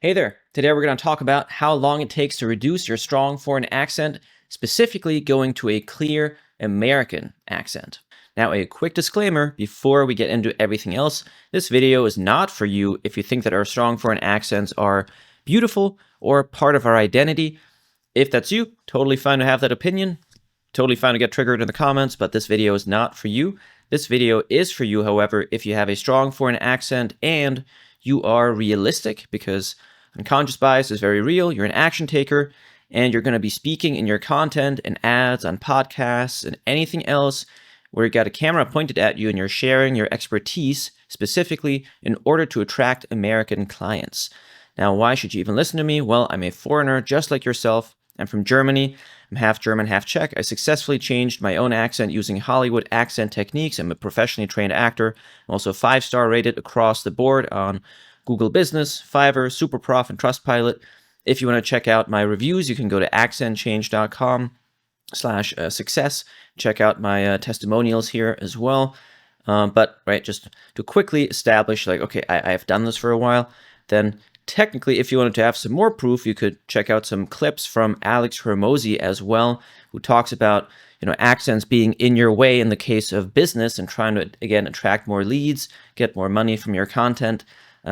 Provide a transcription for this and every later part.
Hey there. Today we're going to talk about how long it takes to reduce your strong foreign accent, specifically going to a clear American accent. Now, a quick disclaimer before we get into everything else. This video is not for you if you think that our strong foreign accents are beautiful or part of our identity. If that's you, totally fine to have that opinion. Totally fine to get triggered in the comments, but this video is not for you. This video is for you, however, if you have a strong foreign accent and you are realistic, because unconscious bias is very real. You're an action taker, and you're going to be speaking in your content and ads on podcasts and anything else where you got a camera pointed at you and you're sharing your expertise specifically in order to attract American clients. Now, why should you even listen to me? Well, I'm a foreigner just like yourself. I'm from Germany. I'm half German, half Czech. I successfully changed my own accent using Hollywood accent techniques. I'm a professionally trained actor. I'm also 5-star rated across the board on Google Business, Fiverr, Superprof, and Trustpilot. If you want to check out my reviews, you can go to accentchange.com/success. Check out my testimonials here as well. But just to quickly establish, okay, I've done this for a while, then technically, if you wanted to have some more proof, you could check out some clips from Alex Hormozi as well, who talks about accents being in your way in the case of business and trying to, again, attract more leads, get more money from your content.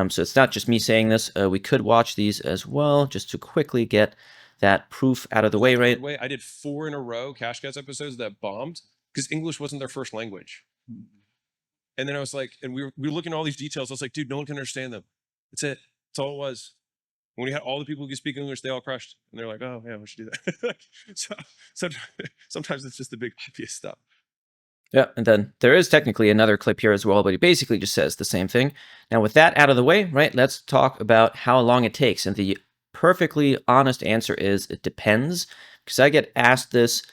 So it's not just me saying this. We could watch these as well, just to quickly get that proof out of the way, right? I did 4 in a row Cash Cats episodes that bombed because English wasn't their first language. And then I was like, and we were looking at all these details. I was like, dude, no one can understand them. That's it. That's all it was. When we had all the people who could speak English, they all crushed. And they're like, oh, yeah, we should do that. so sometimes it's just the big obvious stuff. Yeah, and then there is technically another clip here as well, but he basically just says the same thing. Now, with that out of the way, right, let's talk about how long it takes. And the perfectly honest answer is it depends, because I get asked this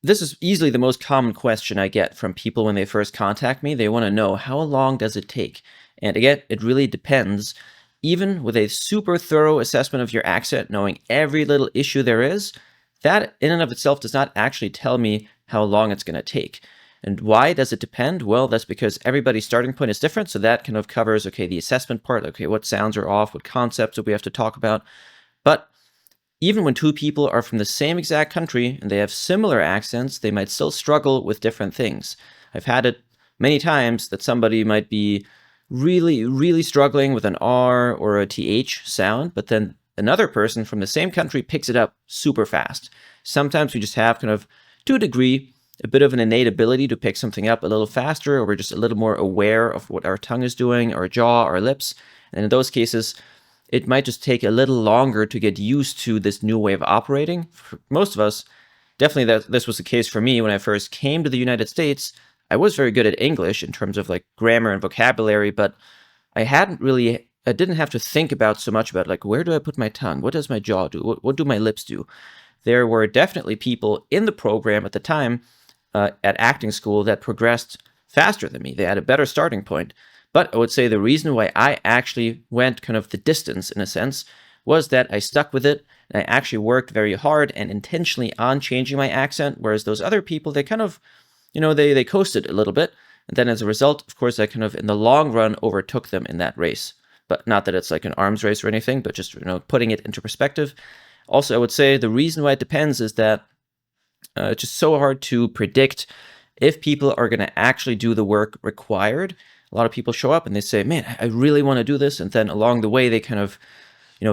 this is easily the most common question I get from people when they first contact me. They want to know, how long does it take? And again, it really depends. Even with a super thorough assessment of your accent, knowing every little issue there is, that in and of itself does not actually tell me how long it's going to take. And why does it depend? Well, that's because everybody's starting point is different. So that kind of covers, okay, the assessment part, okay, what sounds are off, what concepts do we have to talk about. But even when two people are from the same exact country and they have similar accents, they might still struggle with different things. I've had it many times that somebody might be really, really struggling with an R or a TH sound, but then another person from the same country picks it up super fast. Sometimes we just have to a degree, a bit of an innate ability to pick something up a little faster, or we're just a little more aware of what our tongue is doing, our jaw, our lips. And in those cases, it might just take a little longer to get used to this new way of operating. For most of us, definitely this was the case for me when I first came to the United States. I was very good at English in terms of grammar and vocabulary, but I didn't have to think about so much about where do I put my tongue? What does my jaw do? What do my lips do? There were definitely people in the program at the time at acting school that progressed faster than me. They had a better starting point. But I would say the reason why I actually went the distance, in a sense, was that I stuck with it, and I actually worked very hard and intentionally on changing my accent, whereas those other people, they they coasted a little bit. And then as a result, of course, I in the long run overtook them in that race. But not that it's like an arms race or anything, but just, putting it into perspective. Also, I would say the reason why it depends is that it's just so hard to predict if people are going to actually do the work required. A lot of people show up and they say, man, I really want to do this. And then along the way, they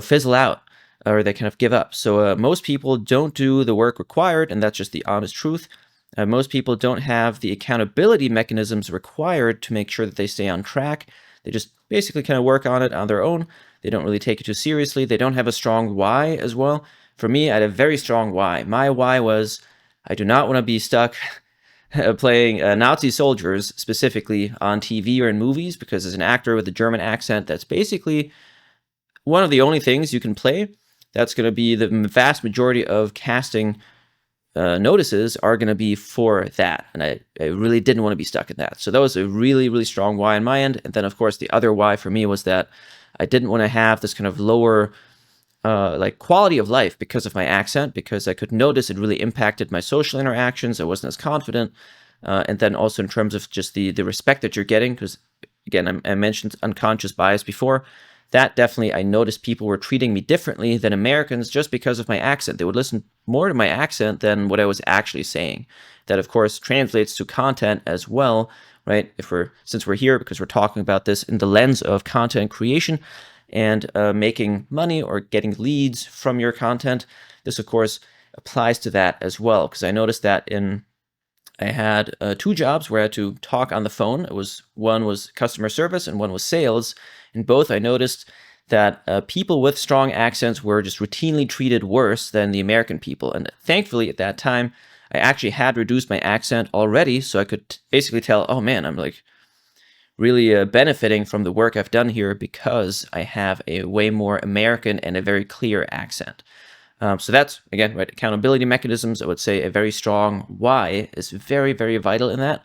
fizzle out, or they give up. So most people don't do the work required, and that's just the honest truth. Most people don't have the accountability mechanisms required to make sure that they stay on track. They just basically work on it on their own. They don't really take it too seriously. They don't have a strong why as well. For me, I had a very strong why. My why was, I do not want to be stuck playing Nazi soldiers specifically on TV or in movies, because as an actor with a German accent, that's basically one of the only things you can play. That's going to be the vast majority of casting notices are going to be for that. And I really didn't want to be stuck in that. So that was a really, really strong why on my end. And then, of course, the other why for me was that I didn't want to have this lower quality of life because of my accent, because I could notice it really impacted my social interactions. I wasn't as confident. And then also in terms of just the respect that you're getting, because again, I mentioned unconscious bias before. that definitely, I noticed people were treating me differently than Americans just because of my accent. They would listen more to my accent than what I was actually saying. That, of course, translates to content as well, right? Since we're here because we're talking about this in the lens of content creation and making money or getting leads from your content, this, of course, applies to that as well. Because I noticed that I had 2 jobs where I had to talk on the phone. One was customer service and one was sales. In both, I noticed that people with strong accents were just routinely treated worse than the American people. And thankfully, at that time, I actually had reduced my accent already, so I could basically tell, oh man, I'm like really benefiting from the work I've done here because I have a way more American and a very clear accent. So that's, again, right, accountability mechanisms. I would say a very strong why is very, very vital in that.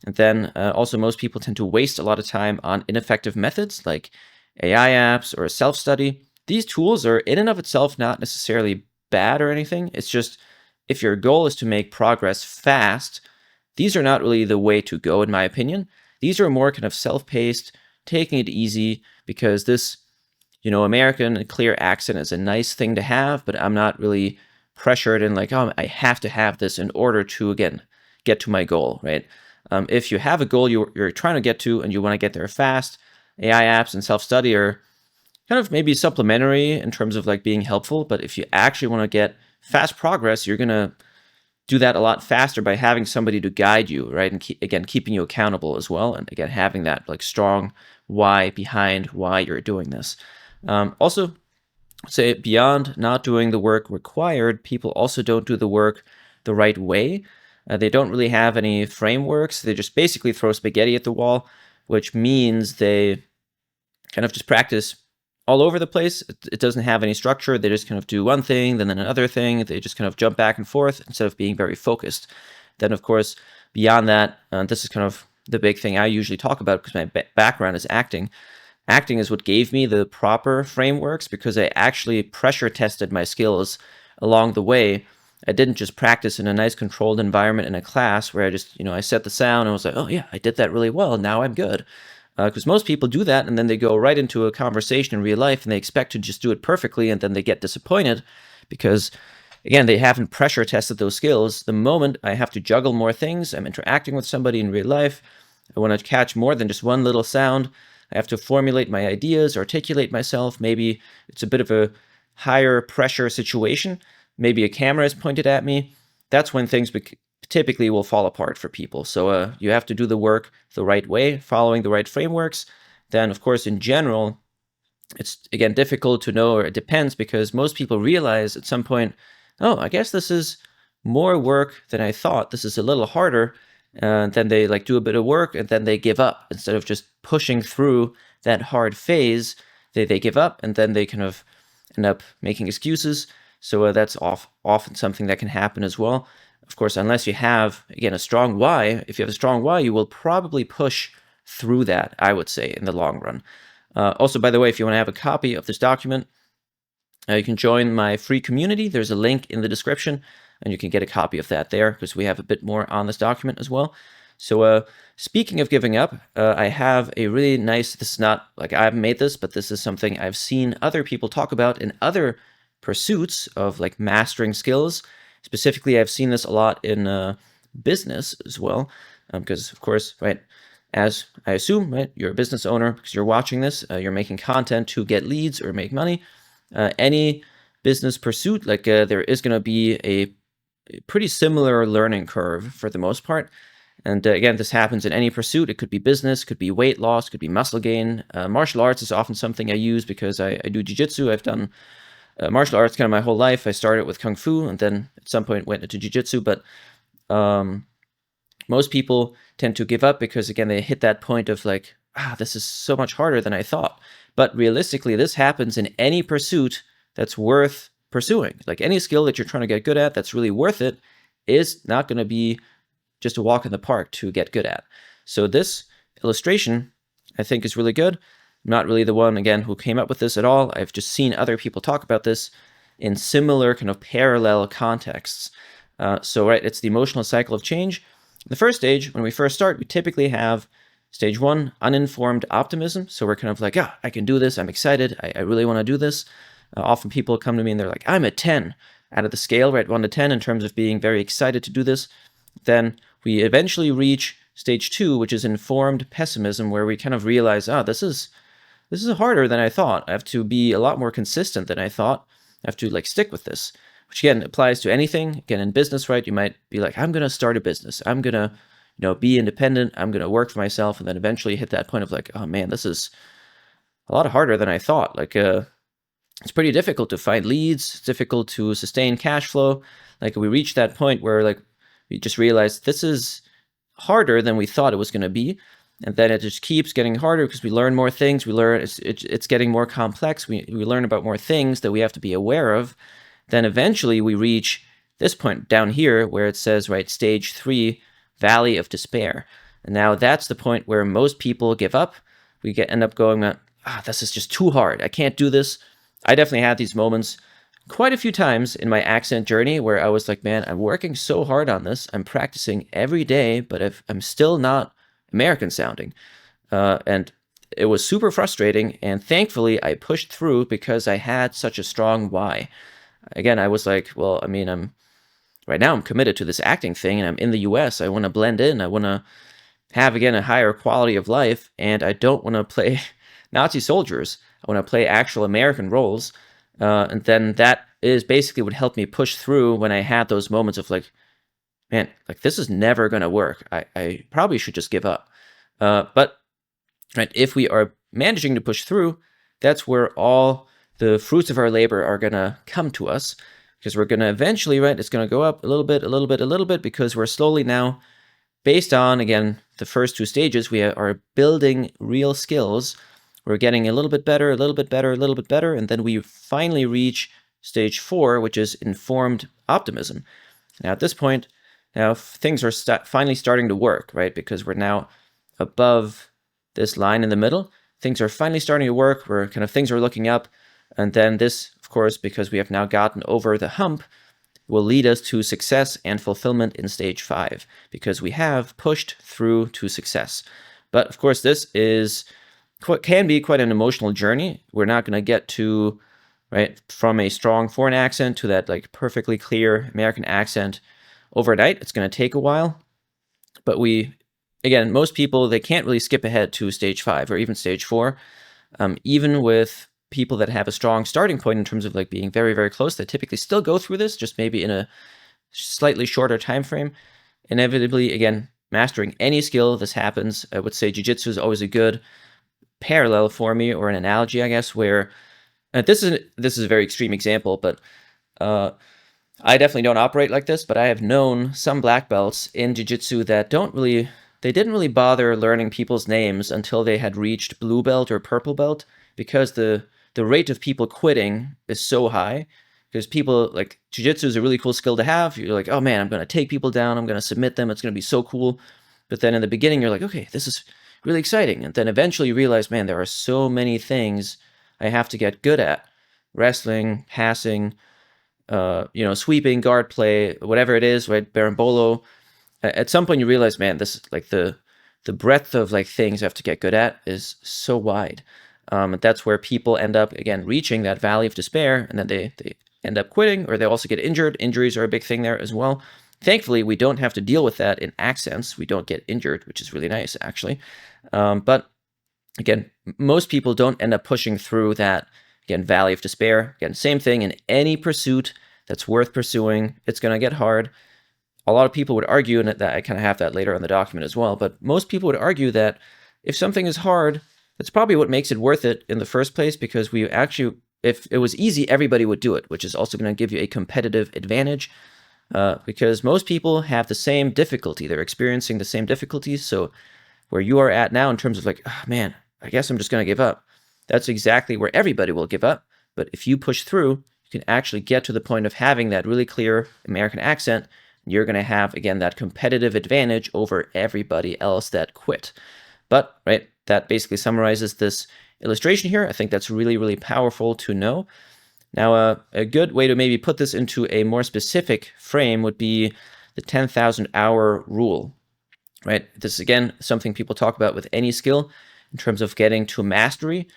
And then also most people tend to waste a lot of time on ineffective methods like AI apps or self-study. These tools are in and of itself not necessarily bad or anything. It's just if your goal is to make progress fast, these are not really the way to go, in my opinion. These are more kind of self-paced, taking it easy, because this, American clear accent is a nice thing to have, but I'm not really pressured and like, oh, I have to have this in order to, again, get to my goal, right? If you have a goal you're trying to get to and you want to get there fast, AI apps and self-study are kind of maybe supplementary in terms of like being helpful. But if you actually want to get fast progress, you're going to do that a lot faster by having somebody to guide you, right? And keeping you accountable as well. And again, having that like strong why behind why you're doing this. Also, say beyond not doing the work required, people also don't do the work the right way. They don't really have any frameworks. They just basically throw spaghetti at the wall, which means they kind of just practice all over the place. It doesn't have any structure. They just kind of do one thing, then another thing. They just kind of jump back and forth instead of being very focused. Then, of course, beyond that, this is kind of the big thing I usually talk about because my background is acting. Acting is what gave me the proper frameworks because I actually pressure tested my skills along the way. I didn't just practice in a nice controlled environment in a class where I just, I set the sound and was like, oh yeah, I did that really well. Now I'm good. Because most people do that and then they go right into a conversation in real life and they expect to just do it perfectly and then they get disappointed because, again, they haven't pressure tested those skills. The moment I have to juggle more things, I'm interacting with somebody in real life, I want to catch more than just one little sound. I have to formulate my ideas, articulate myself. Maybe it's a bit of a higher pressure situation. Maybe a camera is pointed at me. That's when things typically will fall apart for people. So you have to do the work the right way, following the right frameworks. Then, of course, in general, it's, again, difficult to know, or it depends, because most people realize at some point, oh, I guess this is more work than I thought. This is a little harder. And then they like do a bit of work and then they give up. Instead of just pushing through that hard phase, they give up and then they kind of end up making excuses. So that's often something that can happen as well. Of course, unless you have, again, a strong why. If you have a strong why, you will probably push through that, I would say, in the long run. Also, by the way, if you want to have a copy of this document, you can join my free community. There's a link in the description, and you can get a copy of that there because we have a bit more on this document as well. So speaking of giving up, I have a really nice, this is not like I've made this, but this is something I've seen other people talk about in other pursuits of like mastering skills. Specifically, I've seen this a lot in business as well, because of course, right, as I assume, right, you're a business owner because you're watching this, you're making content to get leads or make money. Any business pursuit, like there is going to be a pretty similar learning curve for the most part. And again, this happens in any pursuit. It could be business, could be weight loss, could be muscle gain. Martial arts is often something I use because I do jiu-jitsu. I've done martial arts kind of my whole life. I started with Kung Fu and then at some point went into jiu-jitsu. But most people tend to give up because, again, they hit that point of like, this is so much harder than I thought. But realistically, this happens in any pursuit that's worth pursuing. Like any skill that you're trying to get good at that's really worth it is not going to be just a walk in the park to get good at. So this illustration, I think, is really good. I'm not really the one, again, who came up with this at all. I've just seen other people talk about this in similar kind of parallel contexts. So, right, it's the emotional cycle of change. The first stage, when we first start, we typically have Stage 1, uninformed optimism. So we're kind of like, I can do this. I'm excited. I really want to do this. Often people come to me and they're like, I'm a 10 out of the scale, right? 1 to 10 in terms of being very excited to do this. Then we eventually reach stage 2, which is informed pessimism, where we kind of realize, this is harder than I thought. I have to be a lot more consistent than I thought. I have to like stick with this, which again applies to anything. Again, in business, right? You might be like, I'm going to start a business. I'm going to, be independent. I'm going to work for myself. And then eventually hit that point of like, oh man, this is a lot harder than I thought. Like, it's pretty difficult to find leads. It's difficult to sustain cash flow. Like we reach that point where like we just realize this is harder than we thought it was going to be. And then it just keeps getting harder because we learn more things. We learn it's getting more complex. We learn about more things that we have to be aware of. Then eventually we reach this point down here where it says, right, stage 3, valley of despair. And now that's the point where most people give up. We end up going, this is just too hard. I can't do this. I definitely had these moments quite a few times in my accent journey where I was like, man, I'm working so hard on this. I'm practicing every day, but I'm still not American sounding. And it was super frustrating. And thankfully, I pushed through because I had such a strong why. Again, I was like, well, I mean, right now I'm committed to this acting thing and I'm in the US. I want to blend in. I want to have, again, a higher quality of life. And I don't want to play Nazi soldiers. I want to play actual American roles. And then that is basically what helped me push through when I had those moments of like, man, like this is never going to work. I probably should just give up. But right, if we are managing to push through, that's where all the fruits of our labor are going to come to us, because we're going to eventually, right, it's going to go up a little bit, a little bit, a little bit, because we're slowly now, based on, again, the first 2 stages, we are building real skills. We're getting a little bit better, a little bit better, a little bit better, and then we finally reach stage 4, which is informed optimism. Now, at this point, now things are finally starting to work, right? Because we're now above this line in the middle. Things are finally starting to work. Things are looking up. And then this, of course, because we have now gotten over the hump, will lead us to success and fulfillment in stage 5, because we have pushed through to success. But of course, this can be quite an emotional journey. We're not going to get to, right, from a strong foreign accent to that like perfectly clear American accent overnight. It's going to take a while. But most people, they can't really skip ahead to stage 5 or even stage 4. Even with people that have a strong starting point in terms of like being very, very close, they typically still go through this, just maybe in a slightly shorter time frame. Inevitably, again, mastering any skill, this happens. I would say jiu-jitsu is always a good parallel for me, or an analogy, I guess, where this is a very extreme example, but I definitely don't operate like this, but I have known some black belts in jiu-jitsu that didn't really bother learning people's names until they had reached blue belt or purple belt, because the rate of people quitting is so high. Because people, like, jiu-jitsu is a really cool skill to have. You're like, oh man, I'm going to take people down. I'm going to submit them. It's going to be so cool. But then in the beginning, you're like, okay, this is really exciting. And then eventually you realize, man, there are so many things I have to get good at. Wrestling, passing, sweeping, guard play, whatever it is, right? Berimbolo. At some point you realize, man, this is like the breadth of like things I have to get good at is so wide. And that's where people end up, again, reaching that valley of despair, and then they end up quitting, or they also get injured. Injuries are a big thing there as well. Thankfully, we don't have to deal with that in accents. We don't get injured, which is really nice, actually. But again, most people don't end up pushing through that, again, valley of despair. Again, same thing in any pursuit that's worth pursuing. It's going to get hard. A lot of people would argue, and that I kind of have that later on the document as well, but most people would argue that if something is hard, that's probably what makes it worth it in the first place, because if it was easy, everybody would do it, which is also going to give you a competitive advantage, because most people have the same difficulty. They're experiencing the same difficulties. So where you are at now in terms of like, oh, man, I guess I'm just going to give up. That's exactly where everybody will give up. But if you push through, you can actually get to the point of having that really clear American accent. You're going to have, again, that competitive advantage over everybody else that quit. But, right, that basically summarizes this illustration here. I think that's really, really powerful to know. Now, a good way to maybe put this into a more specific frame would be the 10,000 hour rule. right? This is, again, something people talk about with any skill in terms of getting to mastery.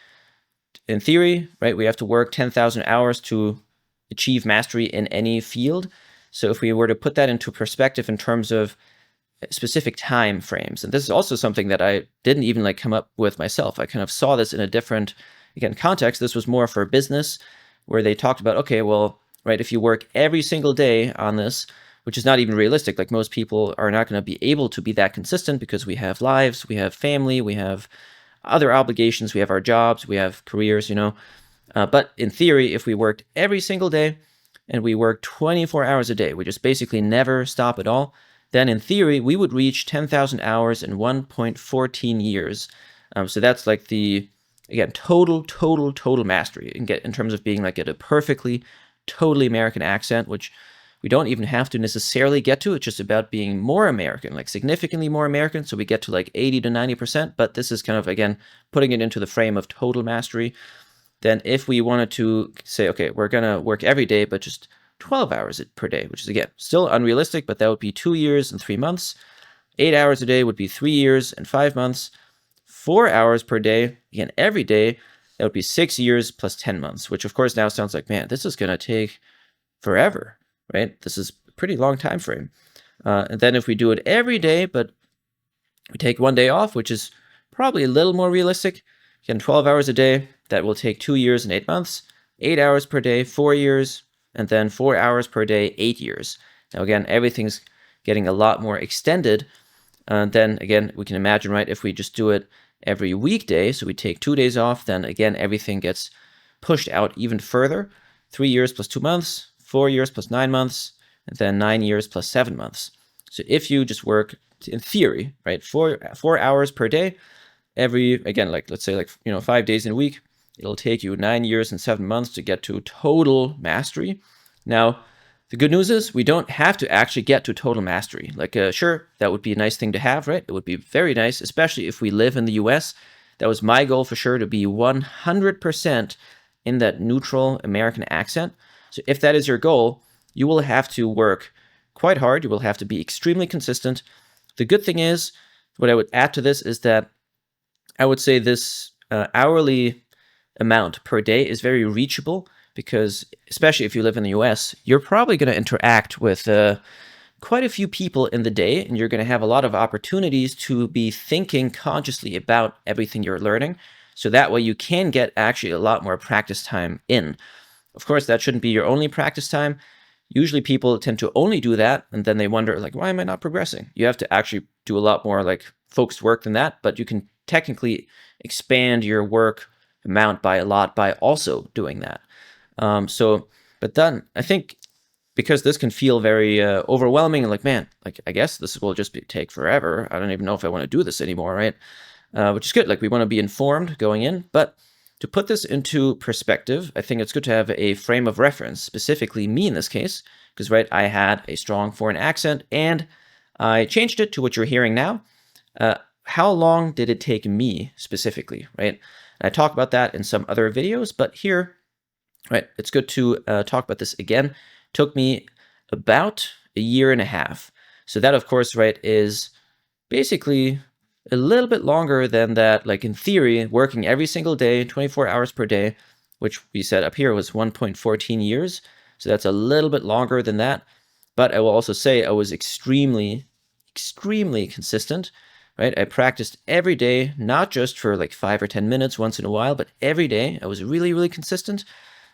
In theory, right, we have to work 10,000 hours to achieve mastery in any field. So if we were to put that into perspective in terms of specific time frames, and this is also something that I didn't even like come up with myself. I kind of saw this in a different, again, context. This was more for business, where they talked about, okay, well, right, if you work every single day on this, which is not even realistic, like most people are not going to be able to be that consistent because we have lives, we have family, we have other obligations, we have our jobs, we have careers, but in theory, if we worked every single day and we worked 24 hours a day, we just basically never stop at all, then in theory, we would reach 10,000 hours in 1.14 years. So that's like the, again, total mastery in terms of being like at a perfectly, totally American accent, which we don't even have to necessarily get to. It's just about being more American, like significantly more American. So we get to like 80 to 90%, but this is kind of, again, putting it into the frame of total mastery. Then if we wanted to say, okay, we're going to work every day, but just 12 hours per day, which is, again, still unrealistic, but that would be 2 years and 3 months. 8 hours a day would be 3 years and 5 months. 4 hours per day, again, every day, that would be 6 years plus 10 months, which of course now sounds like, man, this is going to take forever, right? This is a pretty long time frame. And then if we do it every day, but we take 1 day off, which is probably a little more realistic, again, 12 hours a day, that will take 2 years and 8 months. 8 hours per day, 4 years, and then 4 hours per day, 8 years. Now, again, everything's getting a lot more extended. Then, again, we can imagine, right, if we just do it every weekday, so we take 2 days off, then, again, everything gets pushed out even further. 3 years plus 2 months, 4 years plus 9 months, and then 9 years plus 7 months. So if you just work, in theory, right, 4 hours per day, again, like, let's say, like, 5 days in a week, it'll take you 9 years and 7 months to get to total mastery. Now, the good news is we don't have to actually get to total mastery. Like, sure, that would be a nice thing to have, right? It would be very nice, especially if we live in the US. That was my goal for sure, to be 100% in that neutral American accent. So if that is your goal, you will have to work quite hard. You will have to be extremely consistent. The good thing is, what I would add to this is that I would say this hourly amount per day is very reachable, because especially if you live in the US, you're probably going to interact with quite a few people in the day, and you're going to have a lot of opportunities to be thinking consciously about everything you're learning. So that way you can get actually a lot more practice time in. Of course, that shouldn't be your only practice time. Usually people tend to only do that, and then they wonder, like, why am I not progressing? You have to actually do a lot more like focused work than that, but you can technically expand your work amount by a lot by also doing that. But then I think, because this can feel very overwhelming and like, man, like, I guess this will just take forever. I don't even know if I want to do this anymore, right? Which is good. Like, we want to be informed going in, but to put this into perspective, I think it's good to have a frame of reference, specifically me in this case, because, right, I had a strong foreign accent and I changed it to what you're hearing now. How long did it take me specifically, right? And I talk about that in some other videos, but here, right, it's good to talk about this again. It took me about 1.5 years. So that, of course, right, is basically a little bit longer than that, like in theory, working every single day, 24 hours per day, which we said up here was 1.14 years. So that's a little bit longer than that. But I will also say I was extremely consistent, right? I practiced every day, not just for like 5 or 10 minutes once in a while, but every day. I was really consistent.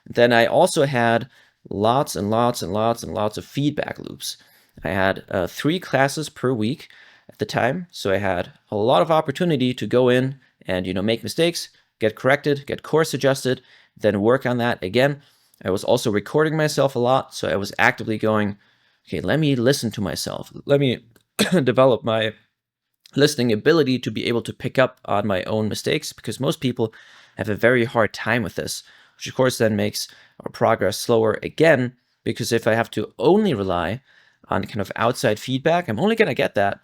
Then I also had lots and lots of feedback loops. I had 3 classes per week at the time, so I had a lot of opportunity to go in and make mistakes, get corrected, get course adjusted, then work on that again. I was also recording myself a lot, so I was actively going, okay, let me listen to myself. Let me develop my listening ability to be able to pick up on my own mistakes, because most people have a very hard time with this, which of course then makes our progress slower again, because if I have to only rely on kind of outside feedback, I'm only going to get that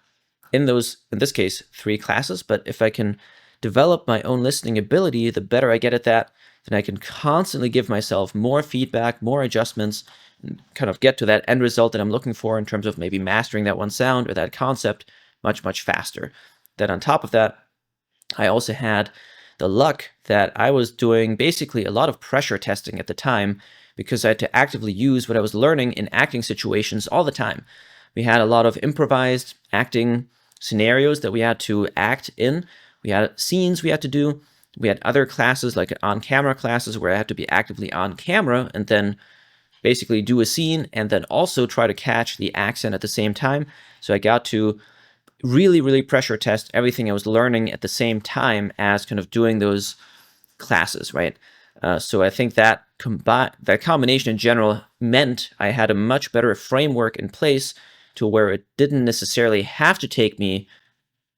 in this case, 3 classes. But if I can develop my own listening ability, the better I get at that, then I can constantly give myself more feedback, more adjustments, and kind of get to that end result that I'm looking for in terms of maybe mastering that one sound or that concept much, much faster. Then on top of that, I also had the luck that I was doing basically a lot of pressure testing at the time because I had to actively use what I was learning in acting situations all the time. We had a lot of improvised acting scenarios that we had to act in. We had scenes we had to do. We had other classes like on-camera classes where I had to be actively on camera and then basically do a scene and then also try to catch the accent at the same time. So I got to really, really pressure test everything I was learning at the same time as kind of doing those classes, right? So I think that that combination in general meant I had a much better framework in place to where it didn't necessarily have to take me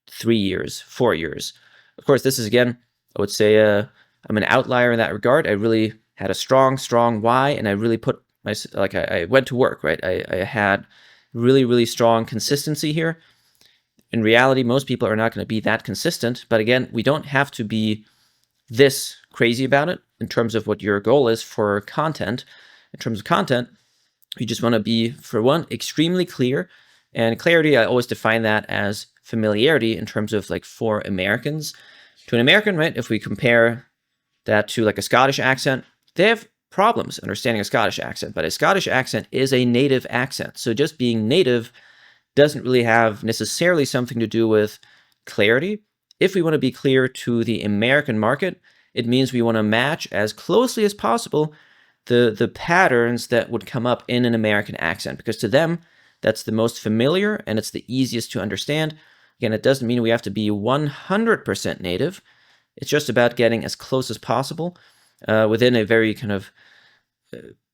3 years, 4 years. Of course, this is, again, I would say I'm an outlier in that regard. I really had a strong why, and I really put I went to work, right? I had really, really strong consistency here. In reality, most people are not going to be that consistent. But again, we don't have to be this crazy about it in terms of what your goal is for content. In terms of content, you just want to be, for one, extremely clear. And clarity, I always define that as familiarity in terms of like for Americans. To an American, right, if we compare that to like a Scottish accent, they have problems understanding a Scottish accent, but a Scottish accent is a native accent. So just being native doesn't really have necessarily something to do with clarity. If we want to be clear to the American market, it means we want to match as closely as possible the patterns that would come up in an American accent, because to them, that's the most familiar and it's the easiest to understand. Again, it doesn't mean we have to be 100% native. It's just about getting as close as possible within a very kind of,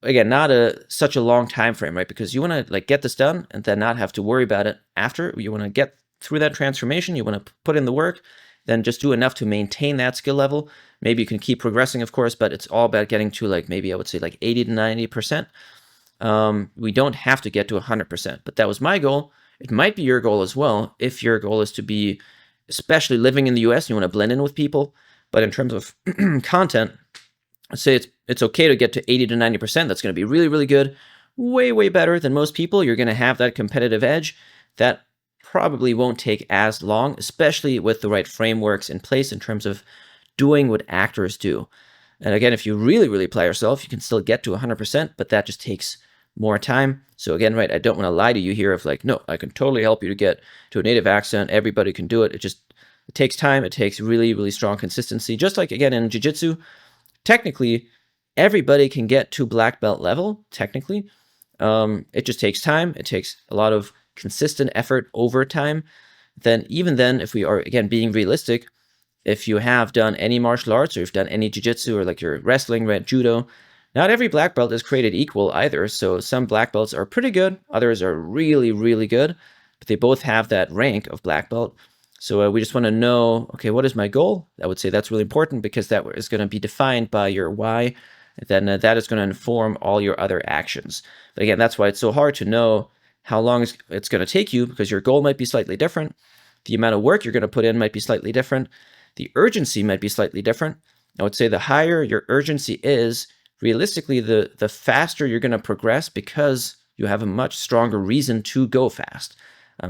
again, not such a long time frame, right? Because you want to like get this done and then not have to worry about it after. You want to get through that transformation. You want to put in the work, then just do enough to maintain that skill level. Maybe you can keep progressing, of course, but it's all about getting to like maybe I would say like 80 to 90%. We don't have to get to 100%, but that was my goal. It might be your goal as well if your goal is to be, especially living in the US, you want to blend in with people. But in terms of content, I'd say it's okay to get to 80 to 90%. That's going to be really, really good. Way, way better than most people. You're going to have that competitive edge. That probably won't take as long, especially with the right frameworks in place in terms of doing what actors do. And again, if you really, really apply yourself, you can still get to 100%, but that just takes more time. So again, right, I don't want to lie to you here of like, no, I can totally help you to get to a native accent. Everybody can do it. It takes time. It takes really, really strong consistency. Just like, again, in jiu-jitsu, technically, everybody can get to black belt level, technically. It just takes time. It takes a lot of consistent effort over time. Even then, if we are, again, being realistic, if you have done any martial arts or you've done any jiu-jitsu or like your wrestling, right, judo, not every black belt is created equal either. So some black belts are pretty good. Others are really, really good, but they both have that rank of black belt. So we just want to know, okay, what is my goal? I would say that's really important because that is going to be defined by your why. Then that is going to inform all your other actions. But again, that's why it's so hard to know how long it's going to take you, because your goal might be slightly different. The amount of work you're going to put in might be slightly different. The urgency might be slightly different. I would say the higher your urgency is, realistically, the faster you're going to progress because you have a much stronger reason to go fast.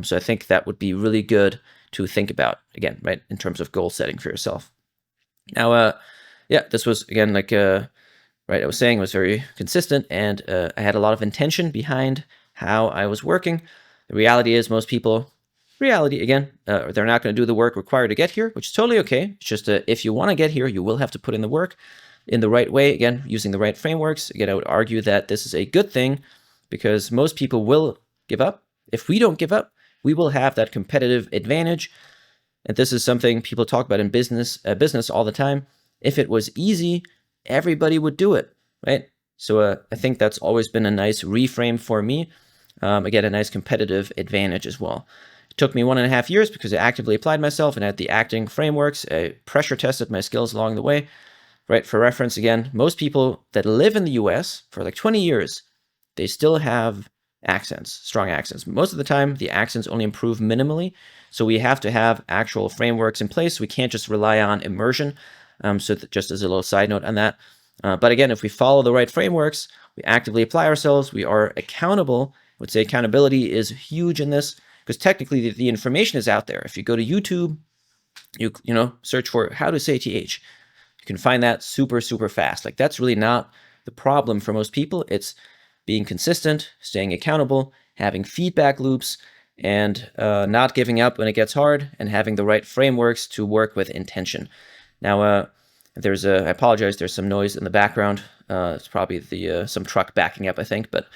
So I think that would be really good to think about, again, right, in terms of goal setting for yourself. Now, this was, again, like, right, I was saying, it was very consistent, and I had a lot of intention behind how I was working. The reality is most people, again, they're not going to do the work required to get here, which is totally okay. It's just if you want to get here, you will have to put in the work in the right way, again, using the right frameworks. Again, I would argue that this is a good thing because most people will give up. If we don't give up, we will have that competitive advantage. And this is something people talk about in business all the time. If it was easy, everybody would do it, right? So I think that's always been a nice reframe for me. Again, a nice competitive advantage as well. It took me 1.5 years because I actively applied myself and had the acting frameworks. I pressure tested my skills along the way. Right, for reference, again, most people that live in the US for like 20 years, they still have accents, strong accents. Most of the time, the accents only improve minimally. So we have to have actual frameworks in place. We can't just rely on immersion. So just as a little side note on that. But again, if we follow the right frameworks, we actively apply ourselves, we are accountable. I would say accountability is huge in this. because technically the information is out there. If you go to YouTube, you search for how to say TH, you can find that super, super fast. Like, that's really not the problem for most people. It's being consistent, staying accountable, having feedback loops, and not giving up when it gets hard, and having the right frameworks to work with intention. Now, I apologize, there's some noise in the background. It's probably some truck backing up, I think. But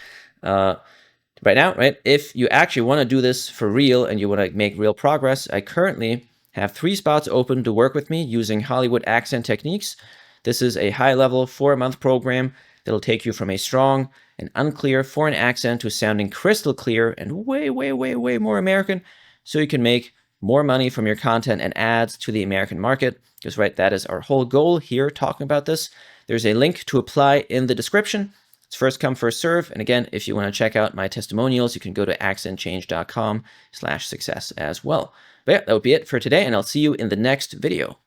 right now, if you actually want to do this for real and you want to make real progress, I currently have 3 spots open to work with me using Hollywood accent techniques. This is a high-level 4-month program that'll take you from a strong and unclear foreign accent to sounding crystal clear and way, way, way, way more American, so you can make more money from your content and ads to the American market. Because that is our whole goal here talking about this. There's a link to apply in the description. It's first come, first serve. And again, if you want to check out my testimonials, you can go to accentchange.com/success as well. But yeah, that would be it for today, and I'll see you in the next video.